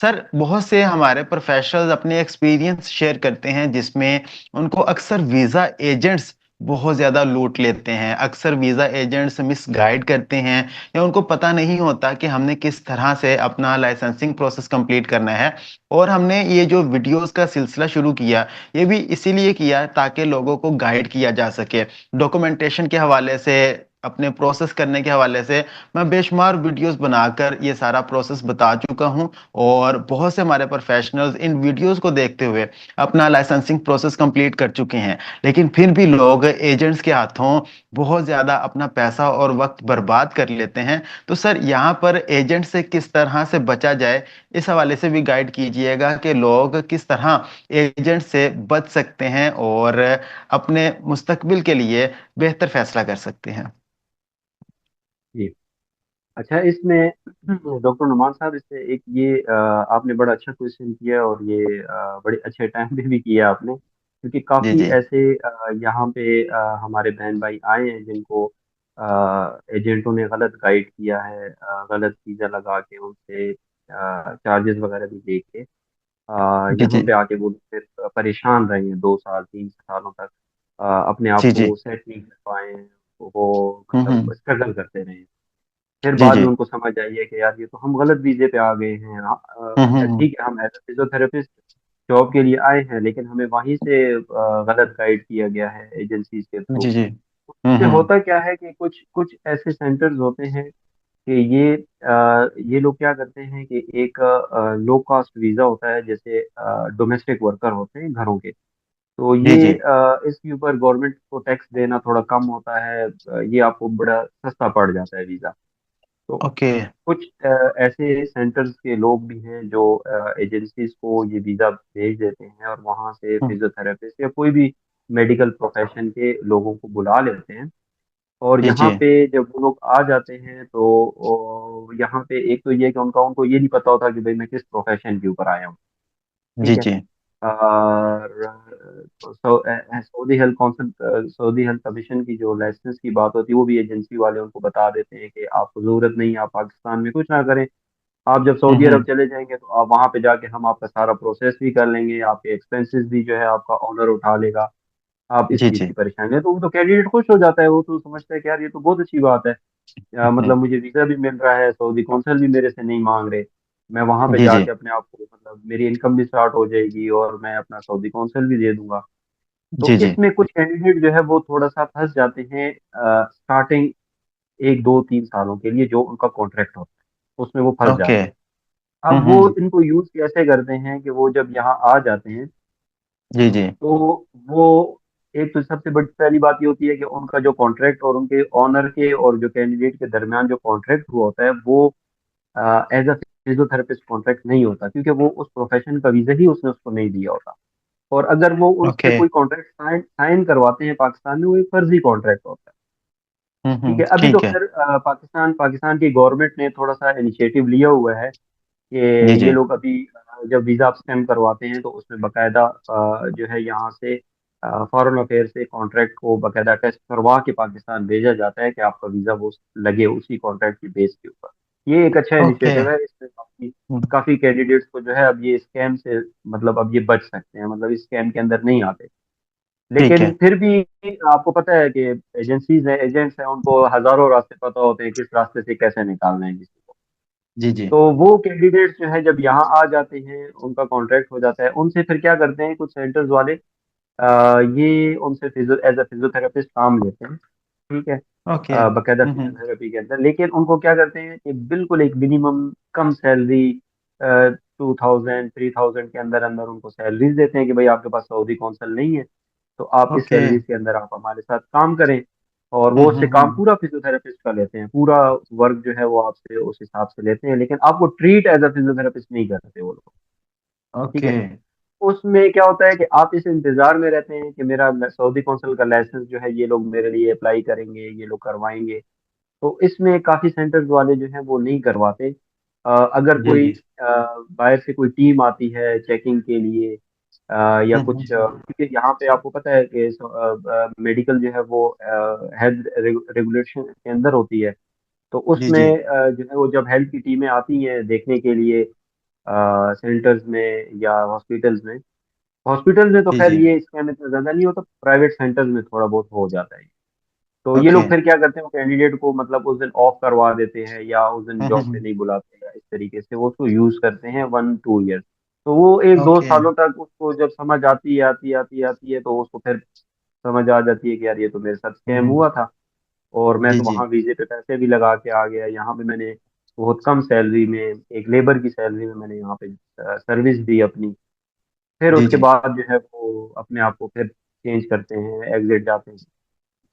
Sir बहुत से हमारे प्रोफेशनल्स अपने एक्सपीरियंस शेयर करते हैं जिसमें उनको अक्सर वीज़ा एजेंट्स बहुत ज़्यादा लूट लेते हैं। अक्सर वीज़ा एजेंट्स मिसगाइड करते हैं या उनको पता नहीं होता कि हमने किस तरह से अपना लाइसेंसिंग प्रोसेस कंप्लीट करना है। और हमने ये जो वीडियोस का सिलसिला शुरू किया, ये भी इसीलिए किया ताकि लोगों को गाइड किया जा सके। डॉक्यूमेंटेशन के हवाले से, अपने प्रोसेस करने के हवाले से मैं बेशुमार वीडियोस बनाकर ये सारा प्रोसेस बता चुका हूँ। और बहुत से हमारे प्रोफेशनल्स इन वीडियोस को देखते हुए अपना लाइसेंसिंग प्रोसेस कंप्लीट कर चुके हैं। लेकिन फिर भी लोग एजेंट्स के हाथों बहुत ज़्यादा अपना पैसा और वक्त बर्बाद कर लेते हैं। तो सर यहाँ पर एजेंट से किस तरह से बचा जाए, इस हवाले से भी गाइड कीजिएगा कि लोग किस तरह एजेंट से बच सकते हैं और अपने मुस्तकबिल के लिए बेहतर फैसला कर सकते हैं। जी। अच्छा, इसमें डॉक्टर नुमान साहब, इससे एक ये आपने बड़ा अच्छा क्वेश्चन किया, और ये बड़े अच्छे टाइम पे भी किया आपने, क्योंकि जी काफी जी। ऐसे यहाँ पे हमारे बहन भाई आए हैं जिनको एजेंटों ने गलत गाइड किया है, गलत वीजा लगा के उनसे चार्जेस वगैरह भी दे के जी यहाँ जी। पे आके वो फिर परेशान रहे हैं 2 साल 3 सालों तक, अपने आप जी जी। को सेट नहीं कर पाए हैं। वो मतलब हम्म। स्ट्रगल करते रहे। फिर जी बाद जी। में उनको समझ आई है कि यार ये तो हम गलत वीजे पे आ गए हैं। हम्म। ठीक है, हम एज फिजियोथेरेपिस्ट जॉब के लिए आए हैं, लेकिन हमें वहीं से गलत गाइड किया गया है एजेंसीज के थ्रू। जी जी। उससे हम्म। होता क्या है कि कुछ कुछ ऐसे सेंटर्स होते हैं कि ये लोग क्या करते हैं कि एक लो कास्ट वीजा होता है, जैसे डोमेस्टिक वर्कर होते हैं घरों के। तो जी ये जी। इसके ऊपर गवर्नमेंट को टैक्स देना थोड़ा कम होता है, ये आपको बड़ा सस्ता पड़ जाता है वीजा। तो ओके। कुछ ऐसे सेंटर्स के लोग भी हैं जो एजेंसीज को ये वीजा भेज देते हैं, और वहाँ से हम्म। फिजियोथेरेपिस्ट या कोई भी मेडिकल प्रोफेशन के लोगों को बुला लेते हैं। और जी यहाँ जी। पे जब वो लोग आ जाते हैं तो यहाँ पे एक तो ये कि उनको ये नहीं पता होता कि भाई मैं किस प्रोफेशन के ऊपर आया हूँ। जी ठीक है। जी। और Saudi health council, Saudi health commission की जो लाइसेंस की बात होती है, वो भी एजेंसी वाले उनको बता देते हैं कि आपको जरूरत नहीं है, आप पाकिस्तान में कुछ ना करें। आप जब सऊदी अरब हम्म। चले जाएंगे तो आप वहां पे जाके हम आपका सारा प्रोसेस भी कर लेंगे, आपके एक्सपेंसेस भी जो है आपका ऑनर उठा लेगा। आप इस जी चीज जी। की परेशानी नहीं है। तो वो तो कैंडिडेट खुश हो जाता है, वो तो समझता है कि यार ये तो बहुत अच्छी बात है। हम्म। मतलब मुझे वीजा भी मिल रहा है, सऊदी कौंसल भी मेरे से नहीं मांग रहे। मैं वहां पे जी जी। जाके अपने आप को, मतलब मेरी इनकम भी स्टार्ट हो जाएगी और मैं अपना सऊदी कौंसल भी दे दूंगा। तो जी जी। इसमें कुछ कैंडिडेट जो है वो थोड़ा सा फंस जाते हैं स्टार्टिंग 1 2 3 सालों के लिए, जो उनका कॉन्ट्रैक्ट होता है उसमें वो फंस ओके। जाते हैं। अब वो हम्म। इनको यूज कैसे करते हैं कि वो जब यहाँ आ जाते हैं जी जी। तो वो, एक तो सबसे बड़ी पहली बात ये होती है कि उनका जो कॉन्ट्रैक्ट और उनके ऑनर के और जो कैंडिडेट के दरमियान जो कॉन्ट्रैक्ट हुआ होता है, वो एज अ फिजियोथेरेपिस्ट कॉन्ट्रैक्ट नहीं होता, क्योंकि वो उस प्रोफेशन का वीजा ही उसने उसको नहीं दिया होता। और अगर वो उससे ओके। कोई कॉन्ट्रैक्ट साइन साइन करवाते हैं पाकिस्तान में, वो एक फर्जी कॉन्ट्रैक्ट होता है। ठीक है। अभी तो ठीक है। खैर पाकिस्तान पाकिस्तान की गवर्नमेंट ने थोड़ा सा इनिशिएटिव लिया हुआ है कि जी ये जी। लोग अभी जब वीजा आप स्टैम्प करवाते हैं तो उसमें बकायदा जो है यहाँ से फॉरेन अफेयर से कॉन्ट्रैक्ट को बकायदा टेस्ट करवा के पाकिस्तान भेजा जाता है कि आपका वीजा वो लगे उसी कॉन्ट्रैक्ट की बेस के ऊपर। ये एक अच्छा ओके। इनिशिएटिव है। इसमें काफी काफी कैंडिडेट्स को जो है अब ये स्कैम से, मतलब अब ये बच सकते हैं, मतलब इस स्कैम के अंदर नहीं आते। ठीक लेकिन है। फिर भी आपको पता है कि एजेंसीज हैं, एजेंट्स हैं, उनको हजारों रास्ते पता होते हैं किस रास्ते से कैसे निकालना है किसी को। जी जी। तो वो कैंडिडेट्स जो है जब यहाँ आ जाते हैं, उनका कॉन्ट्रैक्ट हो जाता है, उनसे फिर क्या करते हैं कुछ सेंटर्स वाले, ये उनसे फिजियो एज अ फिजियोथेरेपिस्ट काम लेते हैं। ठीक है। ओके। बाकायदा फिजियोथेरेपी के अंदर, लेकिन उनको क्या करते हैं कि बिल्कुल एक मिनिमम कम सैलरी, 2000 3000 के अंदर अंदर उनको सैलरीज देते हैं कि भाई आपके पास सऊदी कौंसल नहीं है, तो आप इस ओके। सैलरीज के अंदर आप हमारे साथ काम करें। और वो उससे काम हम्म। पूरा फिजियोथेरेपिस्ट का लेते हैं, पूरा वर्क जो है वो आपसे उस हिसाब से लेते हैं, लेकिन आपको ट्रीट एज अ फिजियोथेरेपिस्ट नहीं करते वो लोग। ठीक ओके। है। उसमें क्या होता है कि आप इस इंतजार में रहते हैं कि मेरा सऊदी कौंसल का लाइसेंस जो है ये लोग मेरे लिए अप्लाई करेंगे, ये लोग करवाएंगे। तो इसमें काफी सेंटर्स वाले जो हैं वो नहीं करवाते। अगर जी कोई जी। बाहर से कोई टीम आती है चेकिंग के लिए, या कुछ क्योंकि यहाँ पे आपको पता है कि मेडिकल जो है वो हेल्थ रेगुलेशन के अंदर होती है। तो जी उसमें जी। जो है वो जब हेल्थ की टीमें आती हैं देखने के लिए सेंटर्स में या हॉस्पिटल्स में। हॉस्पिटल में तो जी खैर जी। ये स्कैम इतना ज्यादा नहीं होता, प्राइवेट सेंटर्स में थोड़ा बहुत हो जाता है। तो ये ओके। लोग फिर क्या करते हैं, कैंडिडेट को मतलब उस दिन ऑफ करवा देते हैं या उस दिन जॉब पे हम्म। नहीं बुलाते हैं, इस तरीके से वो उसको यूज करते हैं 1-2 ईयर। तो वो एक दो ओके। सालों तक उसको जब समझ आती है आती है तो उसको फिर समझ आ जाती है कि यार ये तो मेरे साथ स्कैम हम्म। हुआ था। और मैं जी तो जी। वहां वीजे पे पैसे भी लगा के आ गया, यहाँ पे मैंने बहुत कम सैलरी में, एक लेबर की सैलरी में मैंने यहाँ पे सर्विस दी अपनी। फिर जी उसके जी। बाद जो है वो अपने आप को फिर चेंज करते हैं, एग्जिट जाते हैं,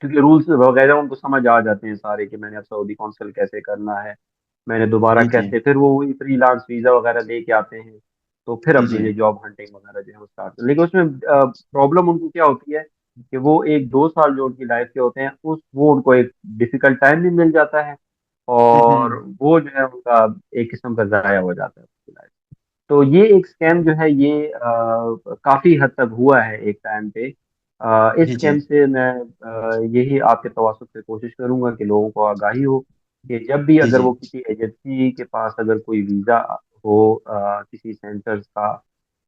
क्योंकि रूल्स वगैरह उनको समझ आ जाते हैं सारे कि मैंने अब सऊदी कौंसल कैसे करना है, मैंने दोबारा जी जी। कैसे, फिर वो वही फ्रीलांस वीजा वगैरह लेके आते हैं। तो फिर जी अपनी जी। ये जॉब हंटिंग वगैरह जो है वो स्टार्ट, लेकिन उसमें प्रॉब्लम उनको क्या होती है कि वो 1-2 साल जो उनकी लाइफ के होते हैं उस वो उनको एक डिफिकल्ट टाइम भी मिल जाता है, और हम्म। वो जो है उनका एक किस्म का जाया हो जाता है उनकी लाइफ। तो ये एक स्कैम जो है ये काफी हद तक हुआ है एक टाइम पे। इस जी जी। स्कैम से मैं यही आपके तवासुक से कोशिश करूंगा कि लोगों को आगाही हो कि जब भी जी अगर जी। वो किसी एजेंसी के पास अगर कोई वीजा हो, किसी सेंटर्स का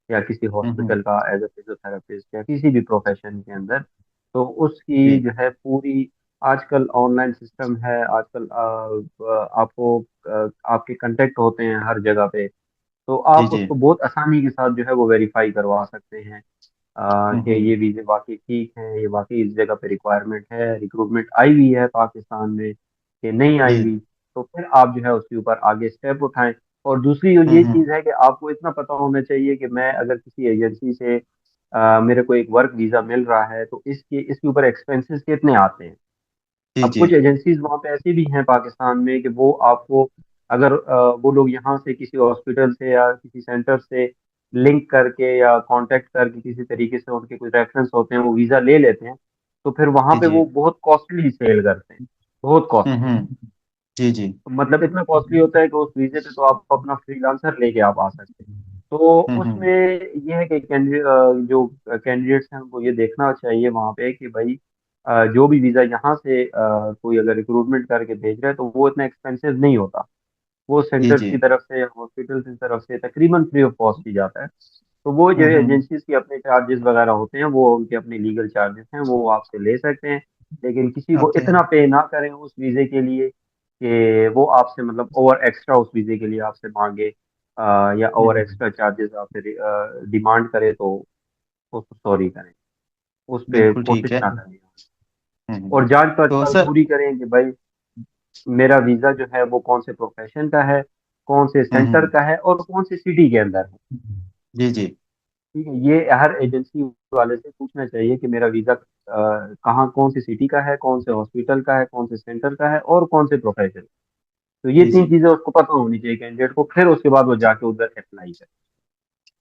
या किसी हम्म। हॉस्पिटल का एज ए फिजियोथेरेपिस्ट या किसी भी प्रोफेशन के अंदर, तो उसकी जी। जो है पूरी, आजकल ऑनलाइन सिस्टम है, आजकल आपको आपके कांटेक्ट होते हैं हर जगह पे, तो जी आप जी। उसको बहुत आसानी के साथ जो है वो वेरीफाई करवा सकते हैं कि हम्म। ये वीजे वाकई ठीक है, ये वाकई इस जगह पे रिक्वायरमेंट है, रिक्रूटमेंट आई हुई है पाकिस्तान में कि नहीं आई जी। हुई। तो फिर आप जो है उसके ऊपर आगे स्टेप उठाएं। और दूसरी जो ये हम्म। चीज़ है कि आपको इतना पता होना चाहिए कि मैं अगर किसी एजेंसी से मेरे को एक वर्क वीज़ा मिल रहा है तो इसके ऊपर एक्सपेंसेस कितने आते हैं। जी अब जी। कुछ एजेंसीज वहाँ पे ऐसी भी हैं पाकिस्तान में कि वो आपको, अगर वो लोग यहाँ से किसी हॉस्पिटल से या किसी सेंटर से लिंक करके या कांटेक्ट करके किसी तरीके से उनके कुछ रेफरेंस होते हैं वो वीज़ा ले लेते हैं, तो फिर वहाँ जी पे जी। वो बहुत कॉस्टली सेल करते हैं, बहुत कॉस्टली। जी जी। मतलब इतना कॉस्टली होता है कि उस वीजे पे तो आप अपना फ्रीलांसर लेके आप आ सकते हैं। तो उसमें हम्म। ये है कि जो कैंडिडेट्स हैं उनको ये देखना चाहिए वहाँ पे कि भाई जो भी वीज़ा यहाँ से कोई अगर रिक्रूटमेंट करके भेज रहा है तो वो इतना एक्सपेंसिव नहीं होता, वो जी सेंटर्स जी। की तरफ से, हॉस्पिटल्स की तरफ से तकरीबन फ्री ऑफ कॉस्ट ही जाता है। तो वो जो हम्म। एजेंसीज के अपने चार्जेस वगैरह होते हैं, वो उनके अपने लीगल चार्जेस हैं, वो आपसे ले सकते हैं। लेकिन किसी को ओके। इतना पे ना करें उस वीजे के लिए कि वो आपसे मतलब ओवर एक्स्ट्रा उस वीजे के लिए आपसे मांगे, या ओवर हम्म। एक्स्ट्रा चार्जेस आपसे डिमांड करे, तो उसको सॉरी करें, उस पे बिल्कुल ठीक कोशिश है। ना करें। हम्म। और जांच तो पड़ताल सर। पूरी करें कि भाई मेरा वीजा जो है वो कौन से प्रोफेशन का है, कौन से सेंटर हम्म। का है और कौन सी सिटी के अंदर है। जी जी। ठीक है, ये हर एजेंसी वाले से पूछना चाहिए कि मेरा वीजा कहाँ, कौन सी सिटी का है, कौन से हॉस्पिटल का है, कौन से सेंटर का है और कौन से प्रोफेशन। तो ये जी तीन जी। चीजें उसको पता होनी चाहिए कैंडिडेट को, फिर उसके बाद वो जाके उधर अप्लाई करे।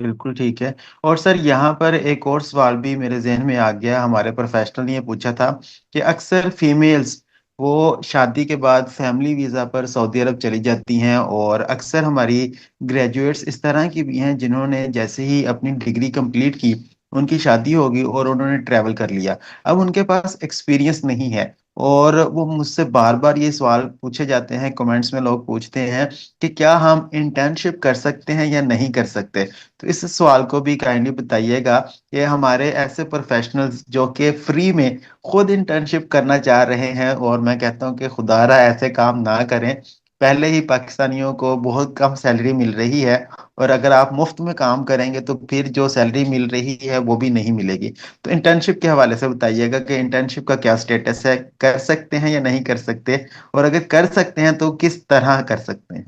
बिल्कुल ठीक है। और सर यहाँ पर एक और सवाल भी मेरे जहन में आ गया, हमारे प्रोफेशनल ने ये पूछा था कि अक्सर फीमेल्स वो शादी के बाद फैमिली वीज़ा पर सऊदी अरब चली जाती हैं, और अक्सर हमारी ग्रेजुएट्स इस तरह की भी हैं जिन्होंने जैसे ही अपनी डिग्री कंप्लीट की उनकी शादी होगी और उन्होंने ट्रैवल कर लिया। अब उनके पास एक्सपीरियंस नहीं है, और वो मुझसे बार बार ये सवाल पूछे जाते हैं, कमेंट्स में लोग पूछते हैं कि क्या हम इंटर्नशिप कर सकते हैं या नहीं कर सकते। तो इस सवाल को भी काइंडली बताइएगा कि हमारे ऐसे प्रोफेशनल्स जो कि फ्री में खुद इंटर्नशिप करना चाह रहे हैं, और मैं कहता हूं कि खुदारा ऐसे काम ना करें। पहले ही पाकिस्तानियों को बहुत कम सैलरी मिल रही है, और अगर आप मुफ्त में काम करेंगे तो फिर जो सैलरी मिल रही है वो भी नहीं मिलेगी। तो इंटर्नशिप के हवाले से बताइएगा कि इंटर्नशिप का क्या स्टेटस है, कर सकते हैं या नहीं कर सकते, और अगर कर सकते हैं तो किस तरह कर सकते हैं।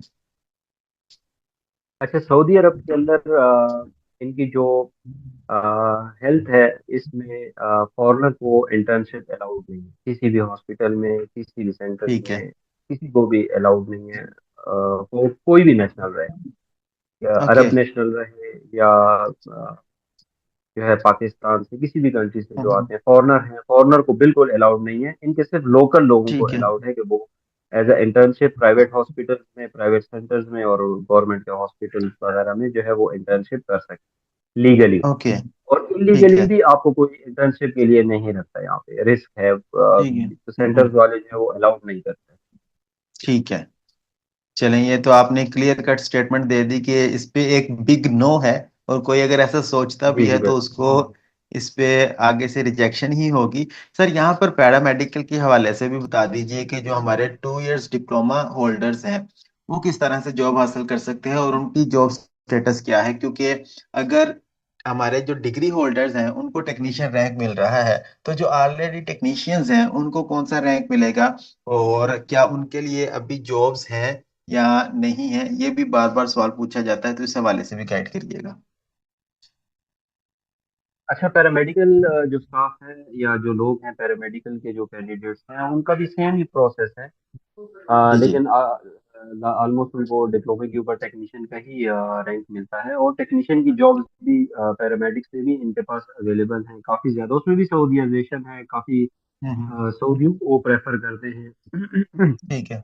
अच्छा, सऊदी अरब के अंदर इनकी जो हेल्थ है, इसमें फॉरेनर को इंटर्नशिप अलाउड नहीं है किसी भी हॉस्पिटल में, किसी भी सेंटर ठीक है। में, किसी को भी अलाउड नहीं है। कोई भी नेशनल रहे, या ओके। अरब नेशनल रहे या जो है पाकिस्तान से किसी भी कंट्री से जो हम्म। आते हैं फॉरेनर हैं, फॉरेनर को बिल्कुल अलाउड नहीं है। इनके सिर्फ लोकल लोगों को ठीक है। अलाउड है कि वो as a internship private hospitals में, प्राइवेट सेंटर्स में और गवर्नमेंट के हॉस्पिटल्स वगैरह में जो है वो इंटर्नशिप कर सकते हैं लीगली। ओके। और ठीक इलीगली है। भी आपको कोई इंटर्नशिप के लिए नहीं रखता, यहाँ पे रिस्क है, ठीक है। तो सेंटर्स वाले जो है वो अलाउड नहीं करते। ठीक है। चलें, ये तो आपने क्लियर कट स्टेटमेंट दे दी कि इस पे एक बिग नो है, और कोई अगर ऐसा सोचता भी जी है जी तो बिल्कुल। उसको इस पे आगे से रिजेक्शन ही होगी। सर, यहाँ पर पैरामेडिकल के हवाले से भी बता दीजिए कि जो हमारे 2 इयर्स डिप्लोमा होल्डर्स हैं वो किस तरह से जॉब हासिल कर सकते हैं और उनकी जॉब स्टेटस क्या है, क्योंकि अगर हमारे जो डिग्री होल्डर्स हैं उनको टेक्नीशियन रैंक मिल रहा है, तो जो ऑलरेडी टेक्नीशियंस हैं उनको कौन सा रैंक मिलेगा, और क्या उनके लिए अभी जॉब्स हैं या नहीं है, ये भी बार बार सवाल पूछा जाता है, तो इस हवाले से भी गाइड करिएगा। अच्छा, पैरामेडिकल जो स्टाफ है या जो लोग हैं पैरामेडिकल के जो कैंडिडेट्स हैं उनका भी सेम ही प्रोसेस है। जी जी। लेकिन ऑलमोस्ट उनको डिप्लोमे के ऊपर टेक्नीशियन का ही रैंक मिलता है, और टेक्नीशियन की जॉब्स भी पैरामेडिक्स में भी इनके पास अवेलेबल हैं काफ़ी ज़्यादा। उसमें भी सऊदीयाजेशन है काफ़ी। हम्म। सऊदियों को प्रेफर करते हैं। ठीक है।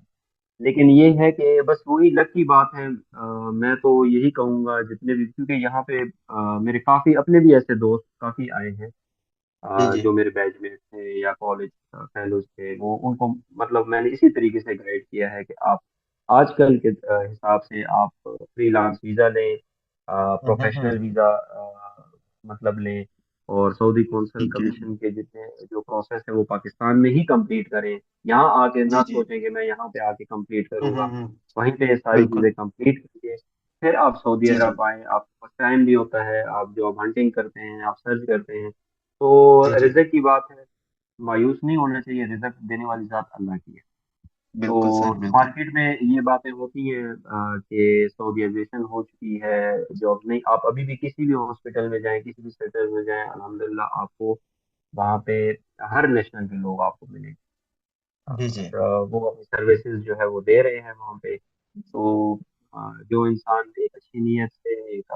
लेकिन ये है कि बस वही लक की बात है। मैं तो यही कहूँगा जितने भी, क्योंकि यहाँ पे मेरे काफ़ी अपने भी ऐसे दोस्त काफ़ी आए हैं जी जी। जो मेरे बैचमेट थे या कॉलेज फेलोज थे, वो उनको मतलब मैंने इसी तरीके से गाइड किया है कि आप आजकल के हिसाब से आप फ्रीलांस वीज़ा लें, प्रोफेशनल हम्म। वीज़ा मतलब लें, और सऊदी कौंसल ठीक है। कमीशन के जितने जो प्रोसेस है वो पाकिस्तान में ही कंप्लीट करें। यहाँ आके जी ना जी। सोचें कि मैं यहाँ पे आके कंप्लीट करूँगा। हम्म। वहीं पे ये सारी बिल्कुल। चीज़ें कंप्लीट करके फिर आप सऊदी जी जी। अरब आए, आपके पास टाइम भी होता है, आप जॉब हंटिंग करते हैं, आप सर्च करते हैं। तो जी जी। रिजल्ट की बात है, मायूस नहीं होना चाहिए, रिजल्ट देने वाली जात अल्लाह की है। बिल्कुल तो सर, बिल्कुल। मार्केट में ये बातें होती हैं कि सऊदीयाजेशन हो चुकी है, जॉब नहीं। आप अभी भी किसी भी हॉस्पिटल में जाएं, किसी भी सेक्टर में जाएं, अल्हम्दुलिल्लाह आपको वहाँ पे हर नेशनल के लोग आपको मिलेंगे। जी जी। और वो अपनी सर्विसेज जो है वो दे रहे हैं वहाँ पे। तो जो इंसान एक अच्छी नीयत से एक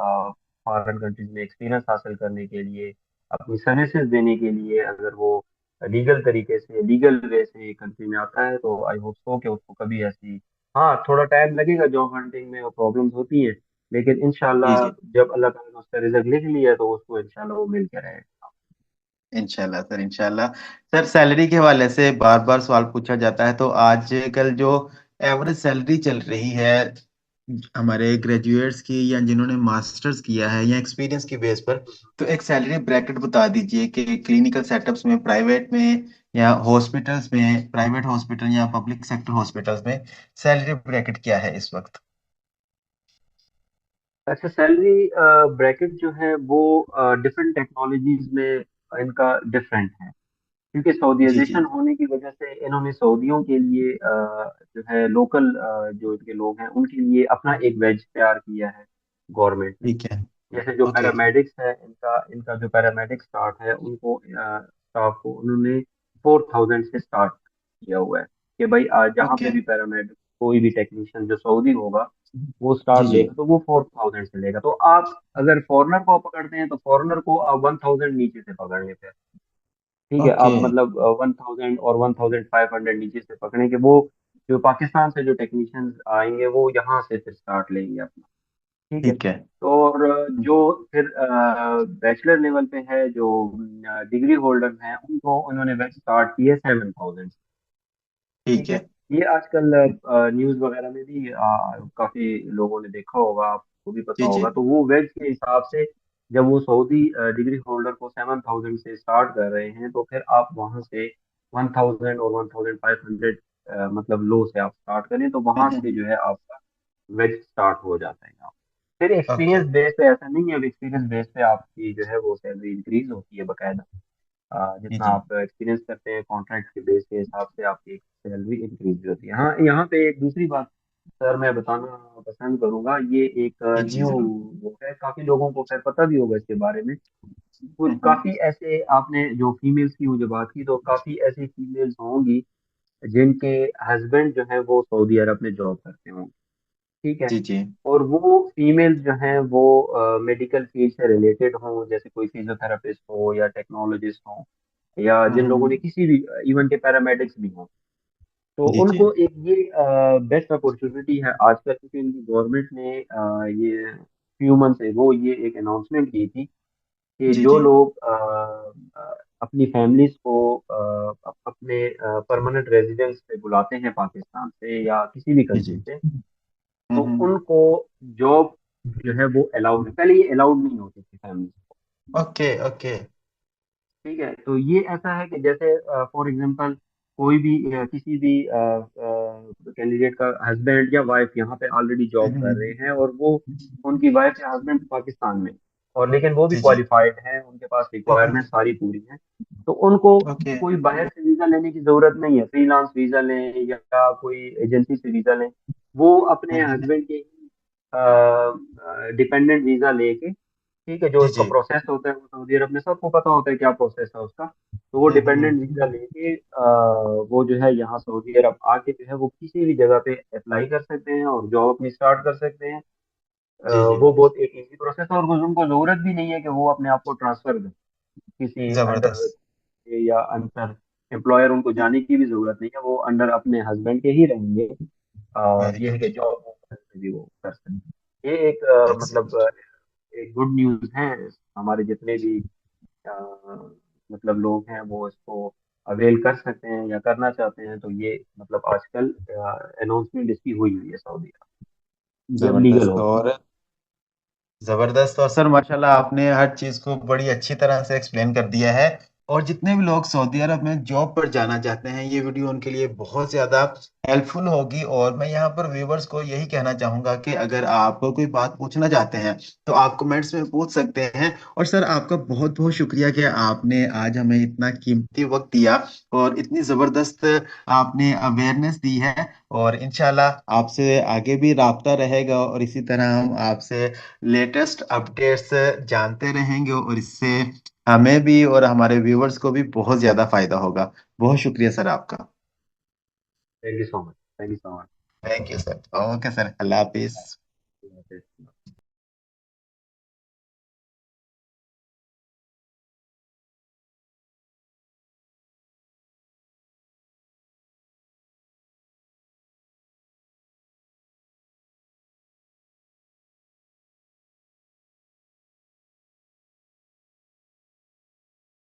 फॉरेन कंट्रीज में एक्सपीरियंस हासिल करने के लिए, अपनी सर्विसेज देने के लिए, अगर वो लीगल तरीके से लीगल वे से कंट्री में आता है, तो आई होप सो कि उसको कभी ऐसी, हाँ थोड़ा टाइम लगेगा जॉब हंटिंग में और प्रॉब्लम्स होती हैं, लेकिन जी इंशाल्लाह जी। जब अल्लाह ताला ने उसका रिजल्ट लिख लिया तो उसको इंशाल्लाह वो मिल के रहेगा। इंशाल्लाह सर, इंशाल्लाह। सर, सैलरी के हवाले से बार बार सवाल पूछा जाता है, तो आजकल जो एवरेज सैलरी चल रही है हमारे ग्रेजुएट्स की या जिन्होंने मास्टर्स किया है या एक्सपीरियंस की बेस पर, तो एक सैलरी ब्रैकेट बता दीजिए कि क्लिनिकल सेटअप्स में, प्राइवेट में या हॉस्पिटल्स में, प्राइवेट हॉस्पिटल या पब्लिक सेक्टर हॉस्पिटल्स में सैलरी ब्रैकेट क्या है इस वक्त। अच्छा, सैलरी ब्रैकेट जो है वो डिफरेंट टेक्नोलॉजीज में इनका डिफरेंट है, क्योंकि जी जी। सऊदीयाजेशन होने की वजह से इन्होंने सऊदियों के लिए जो है लोकल जो इनके लोग हैं उनके लिए अपना एक वेज तैयार किया है गवर्नमेंट ने। ठीक है। जैसे जो ओके। पैरामेडिक्स है, इनका इनका जो पैरामेडिक स्टार्ट है उनको स्टाफ को उन्होंने 4,000 से स्टार्ट किया हुआ है कि भाई आज जहाँ पे ओके। भी पैरामेडिक कोई भी टेक्नीशियन जो सऊदी होगा वो जी स्टार्ट जी। लेगा तो वो 4,000 से लेगा। तो आप अगर फॉरनर को पकड़ते हैं तो फॉरनर को आप 1,000 नीचे से पकड़ लेते हैं। ठीक है, ओके। आप मतलब 1,000 और 1,500 नीचे से पकड़े कि वो जो पाकिस्तान से जो टेक्नीशियंस आएंगे वो यहाँ से फिर स्टार्ट लेंगे अपना। ठीक है। ठीक है। तो और जो फिर बैचलर लेवल पे है, जो डिग्री होल्डर हैं, उनको उन्होंने बैच स्टार्ट किए 7,000। ठीक ठीक है। है। ये आजकल न्यूज़ वगैरह में भी काफी लोगों ने देखा होगा, आपको भी पता जी जी। होगा। तो वो वेज के हिसाब से जब वो सऊदी डिग्री होल्डर को 7,000 से स्टार्ट कर रहे हैं, तो फिर आप वहां से 1,000 और 1,500 मतलब लो से आप स्टार्ट करें तो वहां से जो है आपका वेज स्टार्ट हो जाता है। आप फिर ओके। एक्सपीरियंस बेस पे ऐसा नहीं है, अब एक्सपीरियंस बेस पे आपकी जो है वो सैलरी इंक्रीज होती है बकायदा। जी जितना जी। आप एक्सपीरियंस करते हैं कॉन्ट्रैक्ट के बेस के हिसाब से आपकी सैलरी इंक्रीज होती है। हाँ, यहाँ पे एक दूसरी बात सर मैं बताना पसंद करूंगा, ये एक जी जी, न्यू जरूर। वो है, काफी लोगों को खैर पता भी होगा इसके बारे में। कुछ हम्म। काफी ऐसे आपने जो फीमेल्स की मुझे बात की, तो काफी ऐसी फीमेल्स होंगी जिनके हस्बैंड जो है वो सऊदी अरब में जॉब करते होंगे। ठीक है। जी जी। और वो फीमेल्स जो हैं वो मेडिकल फील्ड से रिलेटेड हों, जैसे कोई फिजियोथेरापिस्ट हो या टेक्नोलॉजिस्ट हो, या जिन लोगों ने हम्म। किसी भी इवन के पैरामेडिक्स भी हों, तो जी जी। उनको एक ये बेस्ट अपॉर्चुनिटी है आजकल, क्योंकि इनकी गवर्नमेंट ने ये फ्यू मंथ्स एगो ये एक अनाउंसमेंट की थी कि जी जो जी। लोग अपनी फैमिलीज को अपने परमानेंट रेजिडेंस पे बुलाते हैं पाकिस्तान से या किसी भी जी कंट्री जी। से, तो हम्म। उनको जॉब जो है वो अलाउड है, पहले ये अलाउड नहीं होती थी फैमिली। Okay okay. ठीक है, तो ये ऐसा है कि जैसे फॉर एग्जांपल कोई भी किसी भी कैंडिडेट का हस्बैंड या वाइफ यहाँ पे ऑलरेडी जॉब कर रहे हैं, और वो उनकी वाइफ या हस्बैंड पाकिस्तान में, और लेकिन वो भी जी जी। क्वालिफाइड हैं, उनके पास ओके रिक्वायरमेंट सारी पूरी है, तो उनको ओके। कोई बाहर से वीजा लेने की जरूरत नहीं है, फ्रीलांस वीजा लें या कोई एजेंसी से वीजा लें, वो अपने हस्बैंड के डिपेंडेंट वीजा लेके, ठीक है, जो जी उसका जी। प्रोसेस होता है वो सऊदी अरब में सबको पता होता है क्या प्रोसेस है उसका। तो वो डिपेंडेंट वीजा हम्म। लेके वो जो है यहाँ सऊदी अरब आके जो है वो किसी भी जगह पे अप्लाई कर सकते हैं और जॉब अपनी स्टार्ट कर सकते हैं। जी जी। वो बहुत एक इजी प्रोसेस है, और उनको जरूरत भी नहीं है कि वो अपने आप को ट्रांसफर करें किसी अंडर जबरदस्त। या अंडर एम्प्लॉयर, उनको जाने की भी जरूरत नहीं है, वो अंडर अपने हस्बैंड के ही रहेंगे। वेरी ये है गुड। कि जॉब भी वो कर सकते हैं। ये एक मतलब एक्सीलेंट। एक गुड न्यूज़ है। हमारे जितने भी अ, मतलब लोग हैं वो इसको अवेल कर सकते हैं या करना चाहते हैं, तो ये मतलब आजकल अनाउंसमेंट इसकी हुई हुई है सऊदी अरब, ये अब लीगल जबरदस्त। हो गया। और जबरदस्त। और सर माशाल्लाह आपने हर चीज को बड़ी अच्छी तरह से एक्सप्लेन कर दिया है। और जितने भी लोग सऊदी अरब में जॉब पर जाना चाहते हैं ये वीडियो उनके लिए बहुत ज्यादा हेल्पफुल होगी। और मैं यहाँ पर व्यूवर्स को यही कहना चाहूंगा कि अगर आप कोई बात पूछना चाहते हैं तो आप कमेंट्स में पूछ सकते हैं। और सर आपका बहुत बहुत शुक्रिया कि आपने आज हमें इतना कीमती वक्त दिया और इतनी जबरदस्त आपने अवेयरनेस दी है। और इंशाल्लाह आपसे आगे भी राब्ता रहेगा और इसी तरह हम आपसे लेटेस्ट अपडेट्स जानते रहेंगे और इससे हमें भी और हमारे व्यूवर्स को भी बहुत ज्यादा फायदा होगा। बहुत शुक्रिया सर आपका। Thank you so much, thank you so thank you sir. Okay sir, Allah Hafiz. Much.